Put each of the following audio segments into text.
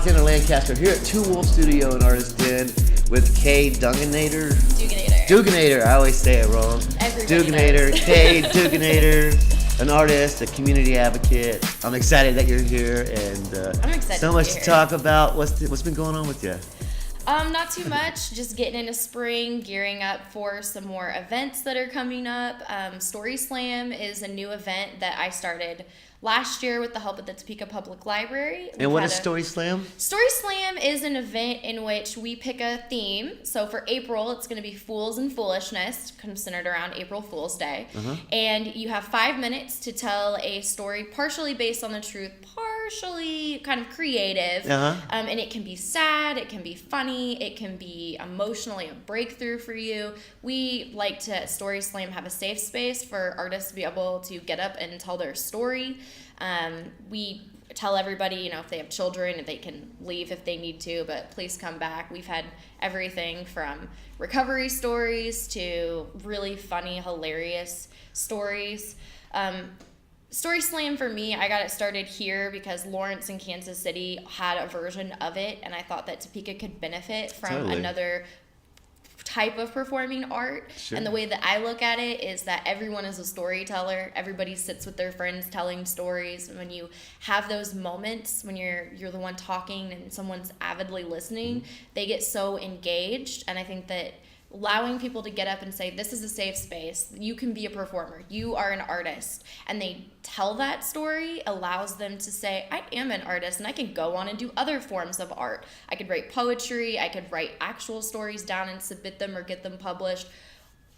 Alexander Lancaster here at Two Wolf Studio and Artist Den with Kay Duganator. Duganator. I always say it wrong. Duganator. Kay Duganator, an artist, a community advocate. I'm excited that you're here, and I'm excited so much to talk about. What's been going on with you? Not too much. Just getting into spring, gearing up for some more events that are coming up. Story Slam is a new event that I started last year with the help of the Topeka Public Library. And what is Story Slam? Story Slam is an event in which we pick a theme. So for April, it's going to be Fools and Foolishness, centered around April Fool's Day. And you have 5 minutes to tell a story partially based on the truth, partially kind of creative. And it can be sad, it can be funny, it can be emotionally a breakthrough for you. We like to, at Story Slam, have a safe space for artists to be able to get up and tell their story. We tell everybody, if they have children, they can leave if they need to, but please come back. We've had everything from recovery stories to really funny, hilarious stories. Story Slam for me, I got it started here because Lawrence and Kansas City had a version of it, and I thought that Topeka could benefit from another type of performing art. And the way that I look at it is that everyone is a storyteller. Everybody sits with their friends telling stories. And when you have those moments when you're the one talking and someone's avidly listening, they get so engaged. And I think that allowing people to get up and say, this is a safe space, you can be a performer, you are an artist, and they tell that story, allows them to say, I am an artist and I can go on and do other forms of art. I could write poetry, I could write actual stories down and submit them or get them published,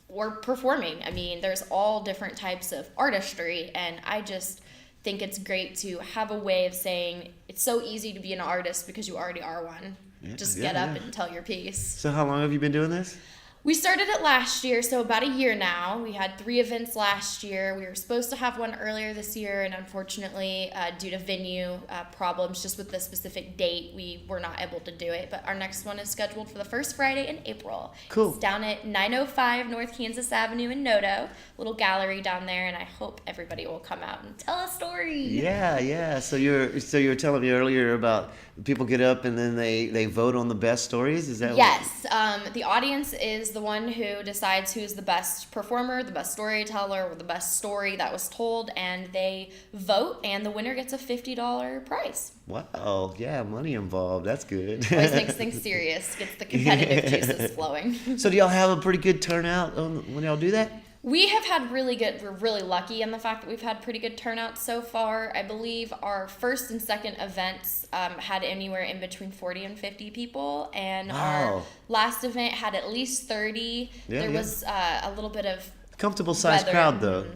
or performing. I mean, there's all different types of artistry, and I just think it's great to have a way of saying, it's so easy to be an artist because you already are one. Just get up and tell your piece. So how long have you been doing this? We started it last year, so about a year now. We had 3 events last year. We were supposed to have one earlier this year, and unfortunately, due to venue problems, just with the specific date, we were not able to do it. But our next one is scheduled for the first Friday in April. Cool. It's down at 905 North Kansas Avenue in NOTO, little gallery down there, and I hope everybody will come out and tell a story. Yeah. So you were telling me earlier about people get up and then they vote on the best stories. Is that yes? The audience is the one who decides who's the best performer, the best storyteller, or the best story that was told, and they vote, and the winner gets a $50 prize. Wow, yeah, money involved. That's good. Always makes things serious, gets the competitive juices flowing. So do y'all have a pretty good turnout when y'all do that? We have had we're really lucky in the fact that we've had pretty good turnout so far. I believe our first and second events had anywhere in between 40 and 50 people, and our last event had at least 30. There was a little bit of comfortable sized crowd though.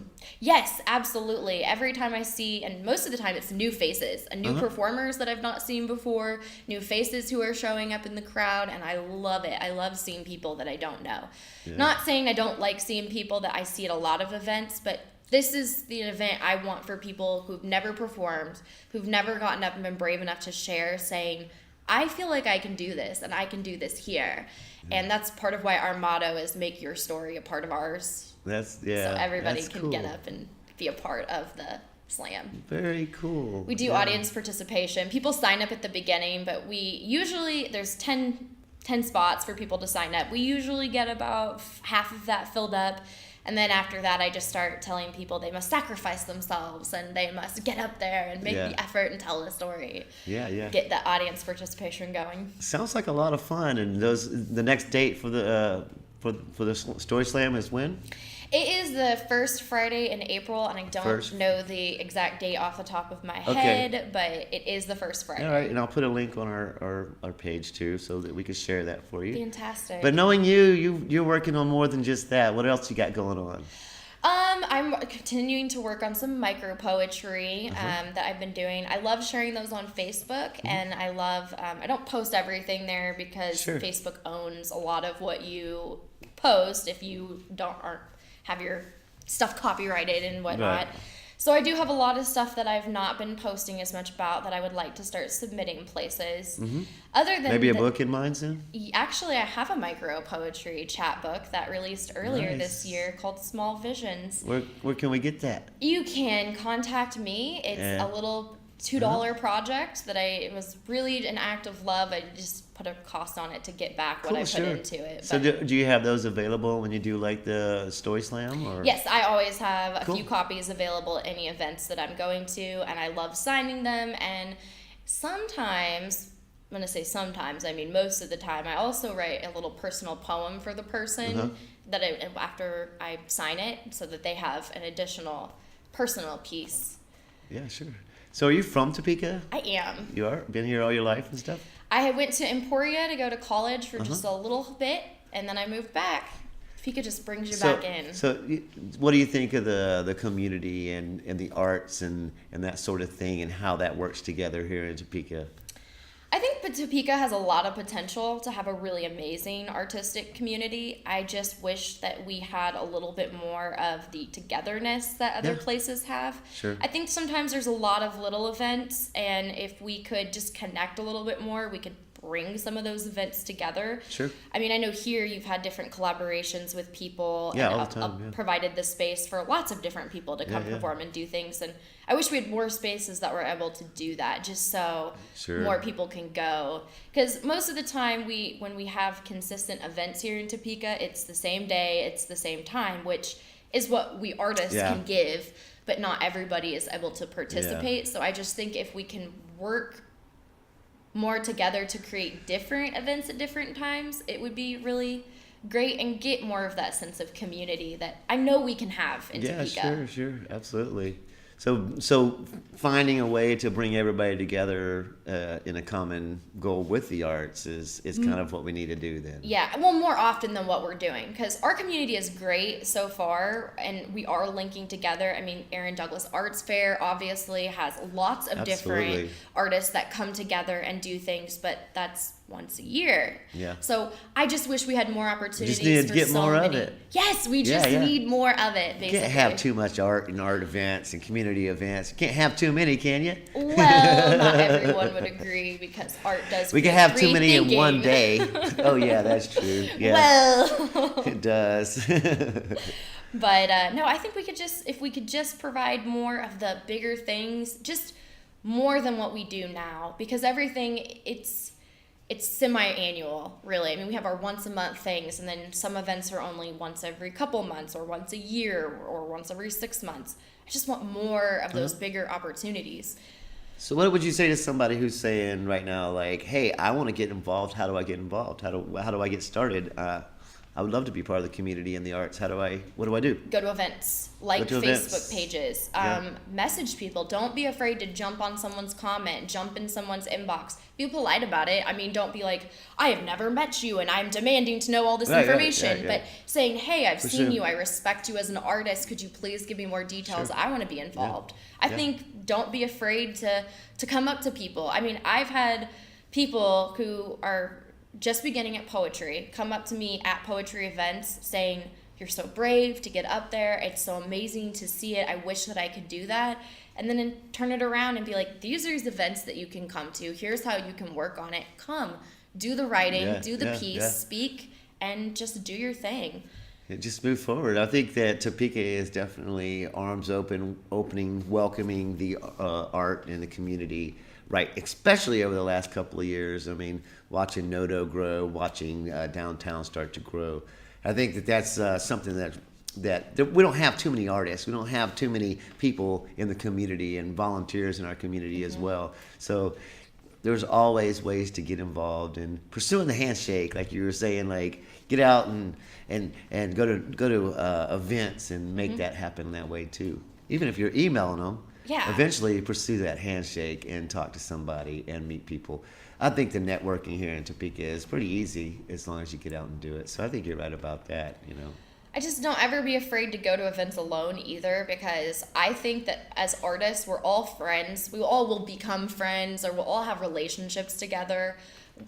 Yes, absolutely. Every time I see, and most of the time it's new faces, and new performers that I've not seen before, new faces who are showing up in the crowd, and I love it. I love seeing people that I don't know. Not saying I don't like seeing people that I see at a lot of events, but this is the event I want for people who've never performed, who've never gotten up and been brave enough to share, saying, I feel like I can do this, and I can do this here. And that's part of why our motto is make your story a part of ours. So everybody can get up and be a part of the slam. Very cool. We do audience participation. People sign up at the beginning, but there's 10 spots for people to sign up. We usually get about half of that filled up. And then after that, I just start telling people they must sacrifice themselves and they must get up there and make the effort and tell the story. Get the audience participation going. Sounds like a lot of fun. And the next date for the Story Slam is when? It is the first Friday in April, and I don't know the exact date off the top of my head, but it is the first Friday. All right, and I'll put a link on our page too, so that we can share that for you. Fantastic. But knowing you're working on more than just that. What else you got going on? I'm continuing to work on some micro poetry that I've been doing. I love sharing those on Facebook, and I love. I don't post everything there because Facebook owns a lot of what you post if you aren't have your stuff copyrighted and whatnot. So I do have a lot of stuff that I've not been posting as much about that I would like to start submitting places. Mm-hmm. Other than maybe a book in mind soon? Actually, I have a micro poetry chat book that released earlier this year called Small Visions. Where can we get that? You can contact me. It's a little $2 project that it was really an act of love. I just put a cost on it to get back what I put into it. So do you have those available when you do like the Story Slam? Or? Yes, I always have a few copies available at any events that I'm going to, and I love signing them. And sometimes, I'm going to say sometimes, I mean most of the time, I also write a little personal poem for the person that after I sign it, so that they have an additional personal piece. Yeah, sure. So are you from Topeka? I am. You are? Been here all your life and stuff? I went to Emporia to go to college for just a little bit, and then I moved back. Topeka just brings you back in. So what do you think of the community and the arts and that sort of thing, and how that works together here in Topeka? I think Topeka has a lot of potential to have a really amazing artistic community. I just wish that we had a little bit more of the togetherness that other places have. Sure. I think sometimes there's a lot of little events, and if we could just connect a little bit more, we could bring some of those events together. Sure. I mean, I know here you've had different collaborations with people and all the time, provided the space for lots of different people to come perform and do things. And I wish we had more spaces that were able to do that, just so more people can go. Because most of the time, when we have consistent events here in Topeka, it's the same day, it's the same time, which is what we artists can give, but not everybody is able to participate. So I just think if we can work more together to create different events at different times, it would be really great and get more of that sense of community that I know we can have in Topeka. Sure, absolutely. So finding a way to bring everybody together in a common goal with the arts is kind of what we need to do then. Yeah, well, more often than what we're doing, because our community is great so far, and we are linking together. I mean, Aaron Douglas Arts Fair obviously has lots of different artists that come together and do things, but that's once a year. Yeah. So I just wish we had more opportunities. We just need to get more of it. Yes, we just need more of it, basically. You can't have too much art and art events and community events. You can't have too many, can you? Well, not everyone would agree, because art does. We can have too many in one day. Oh yeah, that's true. Yeah. Well, it does. But no, I think if we could just provide more of the bigger things, just more than what we do now, because everything it's semi-annual, really. I mean, we have our once-a-month things, and then some events are only once every couple months, or once a year, or once every 6 months. I just want more of those bigger opportunities. So what would you say to somebody who's saying right now, like, hey, I want to get involved. How do I get involved? How do I get started? I would love to be part of the community in the arts. What do I do? Go to events, Facebook pages, message people. Don't be afraid to jump on someone's comment, jump in someone's inbox. Be polite about it. I mean, don't be like, I have never met you and I'm demanding to know all this information. But saying, hey, I've seen you. I respect you as an artist. Could you please give me more details? I want to be involved. I think don't be afraid to come up to people. I mean, I've had people who are just beginning at poetry come up to me at poetry events saying, you're so brave to get up there. It's so amazing to see it. I wish that I could do that. And then turn it around and be like, these are the events that you can come to. Here's how you can work on it. Come, do the writing, do the piece, speak, and just do your thing. Just move forward. I think that Topeka is definitely arms opening, welcoming the art in the community. Right, especially over the last couple of years. I mean, watching NOTO grow, watching downtown start to grow. I think that's something that we don't have too many artists. We don't have too many people in the community and volunteers in our community as well. So there's always ways to get involved, and pursuing the handshake, like you were saying, like get out and go to events and make that happen that way too. Even if you're emailing them. Yeah. Eventually pursue that handshake and talk to somebody and meet people. I think the networking here in Topeka is pretty easy as long as you get out and do it. So I think you're right about that, you know. I just don't ever be afraid to go to events alone either, because I think that as artists, we're all friends. We all will become friends, or we'll all have relationships together.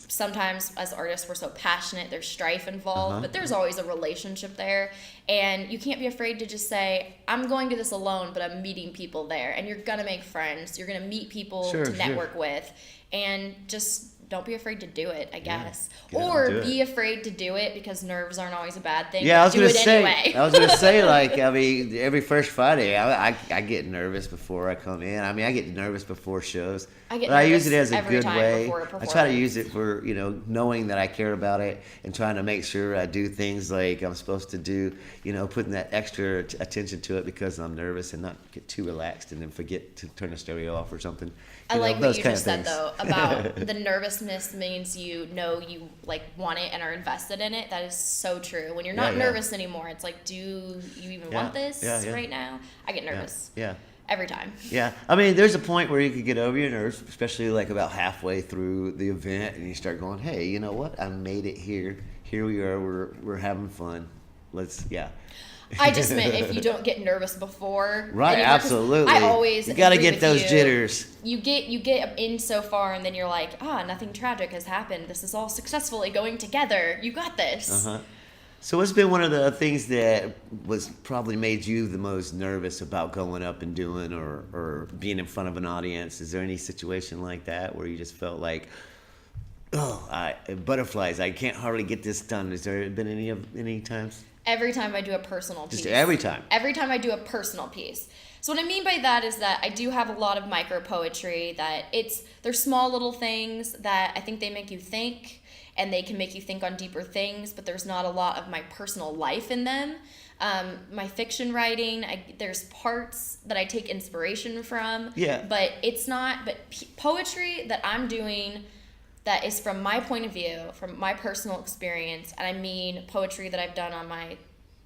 Sometimes as artists we're so passionate, there's strife involved, but there's always a relationship there, and you can't be afraid to just say, I'm going to this alone, but I'm meeting people there, and you're gonna make friends, you're gonna meet people to network with, and just don't be afraid to do it, I guess. Get out and Or do be it. afraid to do it because nerves aren't always a bad thing. Yeah, I was do gonna it say. anyway. I was gonna say, like, I mean, every first Friday, I get nervous before I come in. I mean, I get nervous before shows. I get But I use nervous it as a every good time way. before a I try to performance. use it for, you know, knowing that I care about it and trying to make sure I do things like I'm supposed to do, you know, putting that extra attention to it because I'm nervous and not get too relaxed and then forget to turn the stereo off or something. I You know, like what those you kind just of said things. though about the nervousness means you know you like want it and are invested in it. That is so true. When you're not Yeah. nervous anymore, it's like, do you even want this right now? I get nervous Yeah. every time. Yeah, I mean, there's a point where you could get over your nerves, especially like about halfway through the event, and you start going, "Hey, you know what? I made it here. Here we are. We're having fun. Let's, yeah." I just meant if you don't get nervous before. Right, anymore, 'cause absolutely. I always You gotta agree get with those you. jitters. You get in so far, and then you're like, nothing tragic has happened. This is all successfully going together. You got this. Uh-huh. So, what's been one of the things that was probably made you the most nervous about going up and doing or being in front of an audience? Is there any situation like that where you just felt like, butterflies, I can't hardly get this done? Has there been any times? Every time I do a personal piece. Just every time. Every time I do a personal piece. So what I mean by that is that I do have a lot of micro poetry that they're small little things that I think they make you think, and they can make you think on deeper things, but there's not a lot of my personal life in them. My fiction writing, there's parts that I take inspiration from. Yeah. But it's not, poetry that I'm doing that is from my point of view, from my personal experience, and I mean poetry that I've done on my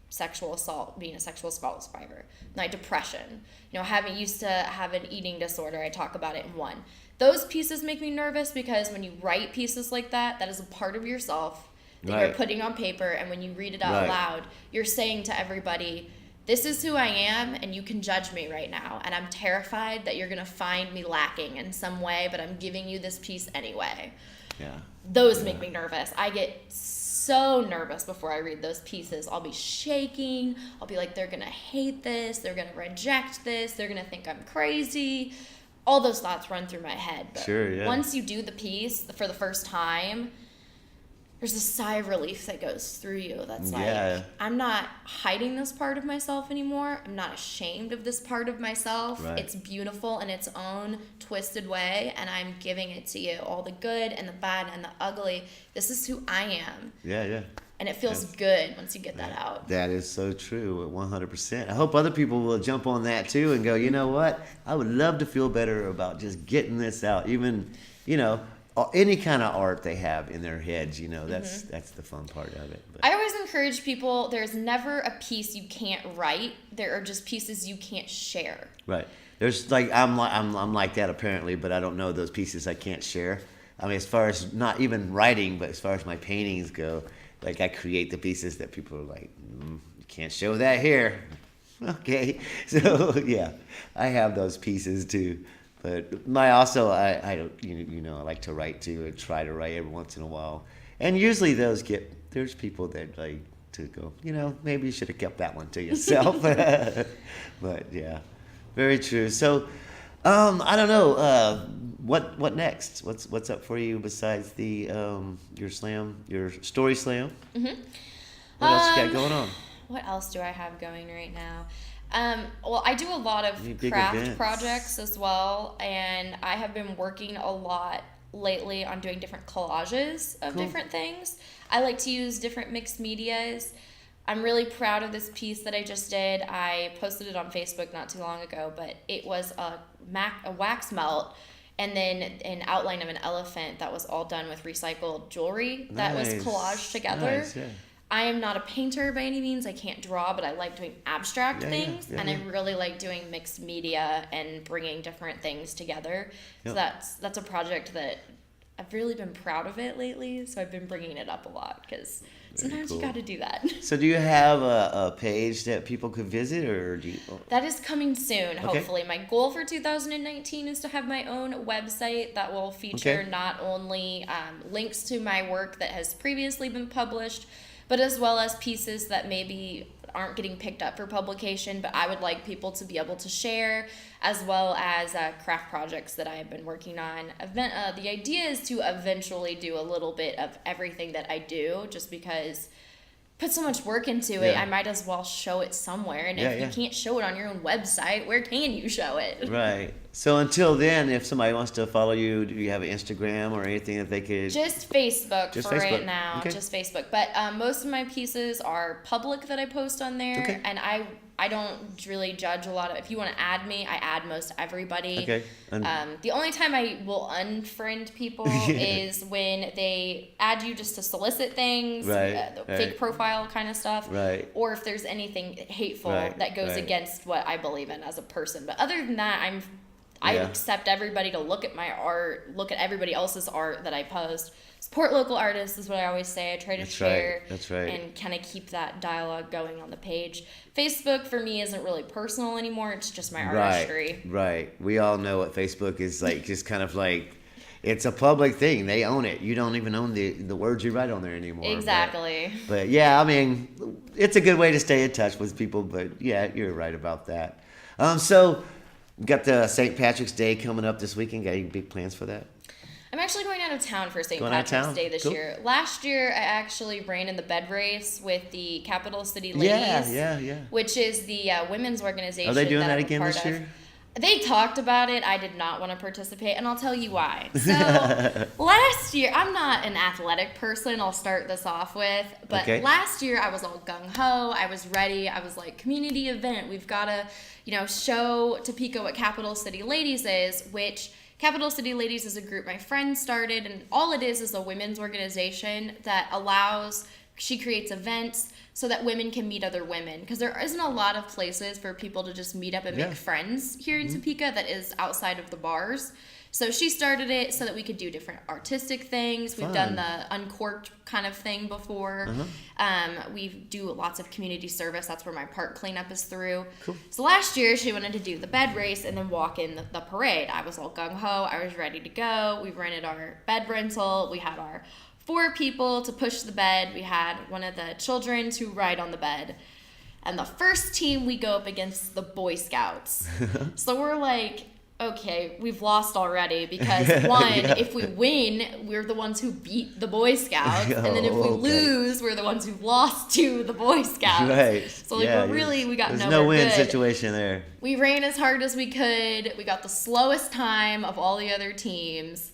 sexual assault, being a sexual assault survivor, my depression, used to have an eating disorder. I talk about it in one. Those pieces make me nervous because when you write pieces like that, that is a part of yourself that you're putting on paper, and when you read it out loud, you're saying to everybody, this is who I am, and you can judge me right now, and I'm terrified that you're going to find me lacking in some way, but I'm giving you this piece anyway. Yeah. Those make me nervous. I get so nervous before I read those pieces. I'll be shaking. I'll be like, they're going to hate this. They're going to reject this. They're going to think I'm crazy. All those thoughts run through my head. But once you do the piece for the first time, there's a sigh of relief that goes through you that's like, I'm not hiding this part of myself anymore. I'm not ashamed of this part of myself. It's beautiful in its own twisted way, and I'm giving it to you. All the good and the bad and the ugly. This is who I am. Yeah. And it feels good once you get that out. That is so true, 100%. I hope other people will jump on that too and go, you know what? I would love to feel better about just getting this out. Even, any kind of art they have in their heads, that's the fun part of it. But I always encourage people, there's never a piece you can't write. There are just pieces you can't share. Right. There's like I'm like that apparently, but I don't know those pieces I can't share. I mean, as far as not even writing, but as far as my paintings go, like I create the pieces that people are like, you can't show that here. Okay. So yeah, I have those pieces too. But I like to write too, and try to write every once in a while. And usually there's people that like to go, maybe you should have kept that one to yourself. But yeah, very true. So, I don't know, what next? What's up for you besides the your story slam? Mm-hmm. What else you got going on? What else do I have going right now? Well, I do a lot of craft events. projects as well, and I have been working a lot lately on doing different collages of different things. I like to use different mixed medias. I'm really proud of this piece that I just did. I posted it on Facebook not too long ago, but it was a wax melt and then an outline of an elephant that was all done with recycled jewelry that was collaged together. Nice, yeah. I am not a painter by any means. I can't draw, but I like doing abstract things, and I really like doing mixed media and bringing different things together. So that's a project that I've really been proud of it lately, so I've been bringing it up a lot because sometimes you got to do that. So do you have a page that people could visit, or do you? That is coming soon, hopefully. My goal for 2019 is to have my own website that will feature not only links to my work that has previously been published, but as well as pieces that maybe aren't getting picked up for publication, but I would like people to be able to share, as well as craft projects that I have been working on. The idea is to eventually do a little bit of everything that I do, just because put so much work into it, I might as well show it somewhere. And if you can't show it on your own website, where can you show it? Right. So until then, if somebody wants to follow you, do you have an Instagram or anything that they could? Just Facebook right now. Okay. Just Facebook. But most of my pieces are public that I post on there. Okay. And I don't really judge a lot of. If you want to add me, I add most everybody. Okay. The only time I will unfriend people is when they add you just to solicit things, fake profile kind of stuff, or if there's anything hateful that goes against what I believe in as a person. But other than that, I accept everybody to look at my art, look at everybody else's art that I post. Support local artists is what I always say. I try to share and kind of keep that dialogue going on the page. Facebook for me isn't really personal anymore. It's just my artistry. Right. We all know what Facebook is like. Just kind of like, it's a public thing. They own it. You don't even own the words you write on there anymore. Exactly. But yeah, I mean, it's a good way to stay in touch with people. But yeah, you're right about that. So we got the St. Patrick's Day coming up this weekend. Got any big plans for that? I'm actually going out of town for St. Patrick's Day this year. Last year, I actually ran in the bed race with the Capital City Ladies. Which is the women's organization. Are they doing that I'm again this year? They talked about it. I did not want to participate, and I'll tell you why. So last year, I'm not an athletic person. I'll start this off with. But last year, I was all gung-ho. I was ready. I was like, community event. We've got to, show Topeka what Capital City Ladies is, which Capital City Ladies is a group my friend started, and all it is a women's organization that she creates events so that women can meet other women, because there isn't a lot of places for people to just meet up and make friends here in Topeka that is outside of the bars. So she started it so that we could do different artistic things. We've done the uncorked kind of thing before. We do lots of community service. That's where my park cleanup is through. Cool. So last year she wanted to do the bed race and then walk in the parade. I was all gung-ho. I was ready to go. We rented our bed rental. We had our 4 people to push the bed. We had one of the children to ride on the bed. And the first team, we go up against the Boy Scouts. So we're like, okay, we've lost already, because if we win, we're the ones who beat the Boy Scouts, and then if we lose, we're the ones who've lost to the Boy Scouts. Right. So we got there's nowhere no win good. Situation there. We ran as hard as we could. We got the slowest time of all the other teams.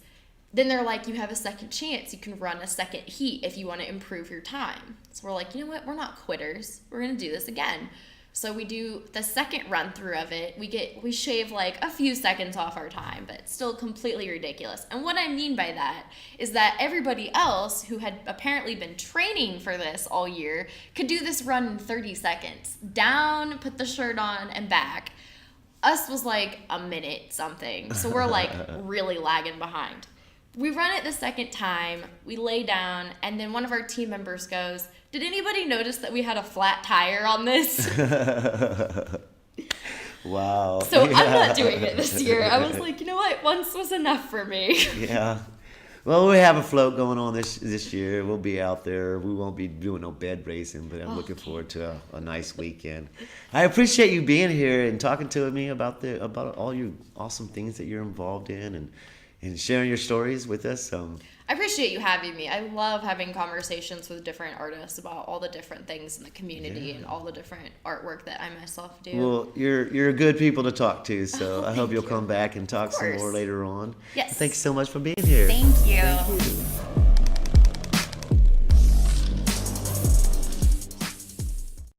Then they're like, you have a second chance. You can run a second heat if you want to improve your time. So we're like, you know what? We're not quitters. We're going to do this again. So we do the second run through of it. We shave like a few seconds off our time, but it's still completely ridiculous. And what I mean by that is that everybody else who had apparently been training for this all year could do this run in 30 seconds. Down, put the shirt on, and back. Us was like a minute something. So we're like really lagging behind. We run it the second time, we lay down, and then one of our team members goes, "Did anybody notice that we had a flat tire on this?" Wow. So I'm not doing it this year. I was like, you know what? Once was enough for me. Yeah. Well, we have a float going on this year. We'll be out there. We won't be doing no bed racing, but I'm looking forward to a nice weekend. I appreciate you being here and talking to me about all your awesome things that you're involved in, and sharing your stories with us. I appreciate you having me. I love having conversations with different artists about all the different things in the community and all the different artwork that I myself do. Well, you're good people to talk to, so I hope you'll come back and talk some more later on. Yes. Thanks so much for being here. Thank you. Thank you.